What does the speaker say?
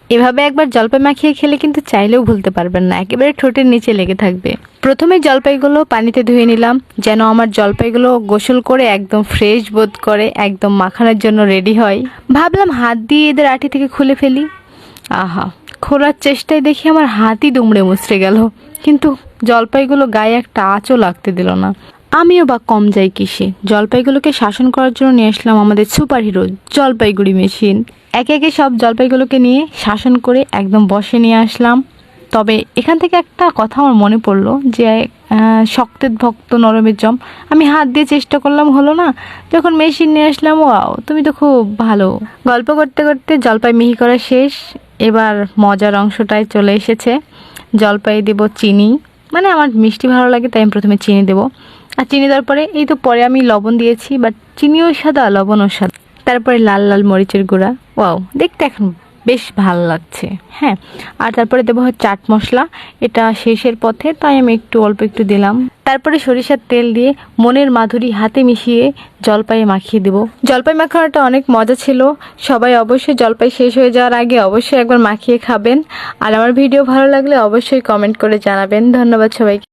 এভাবে একবার জলপাই মাখিয়ে খেলে কিন্তু চাইলেও ভুলতে পারবেন না, একেবারে ঠোঁটের নিচে লেগে থাকবে। প্রথমে জলপাইগুলো পানিতে ধুয়ে নিলাম, যেন আমার জলপাইগুলো গোসল করে একদম ফ্রেশ বোধ করে একদম মাখানোর জন্য রেডি হয়। ভাবলাম হাত দিয়ে এদের আটি থেকে খুলে ফেলি। আহা, খোলার চেষ্টায় দেখি আমার হাতই দুমড়ে মুচড়ে গেল, কিন্তু জলপাইগুলো গায়ে একটা আঁচও লাগতে দিল না। আমিও বা কম যাই কিসে, জলপাইগুলোকে শাসন করার জন্য নিয়ে আসলাম আমাদের সুপার হিরো জলপাইগুড়ি মেশিন। একে একে সব জলপাইগুলোকে নিয়ে শাসন করে একদম বসে নিয়ে আসলাম। তবে এখান থেকে একটা কথা আমার মনে পড়লো যে শক্তের ভক্ত নরমের জম, আমি হাত দিয়ে চেষ্টা করলাম, হলো না। যখন মেশিন নিয়ে আসলাম, ওয়াও তুমি তো খুব ভালো। গল্প করতে করতে জলপাই মিহি করা শেষ, এবার মজার অংশটায় চলে এসেছে। জলপাই দেব চিনি, মানে আমার মিষ্টি ভালো লাগে তাই আমি প্রথমে চিনি দেবো। আর চিনি দেওয়ার পরে এই তো পরে আমি লবণ দিয়েছি, বাট চিনিও সাদা লবণও সাদা। তারপরে লাল লাল মরিচের গুঁড়া, ওয়াও দেখতে এখন বেশ ভালো লাগছে। হ্যাঁ, আর তারপরে দেবো চাট মশলা, এটা শেষের পথে তাই আমি অল্প একটু দিলাম। তারপরে সরিষার তেল দিয়ে মনের মাধুরী হাতে মিশিয়ে জলপাইয়ে মাখিয়ে দেবো। জলপাই মাখানোটা অনেক মজা ছিল। সবাই অবশ্যই জলপাই শেষ হয়ে যাওয়ার আগে অবশ্যই একবার মাখিয়ে খাবেন। আর আমার ভিডিও ভালো লাগলে অবশ্যই কমেন্ট করে জানাবেন। ধন্যবাদ সবাইকে।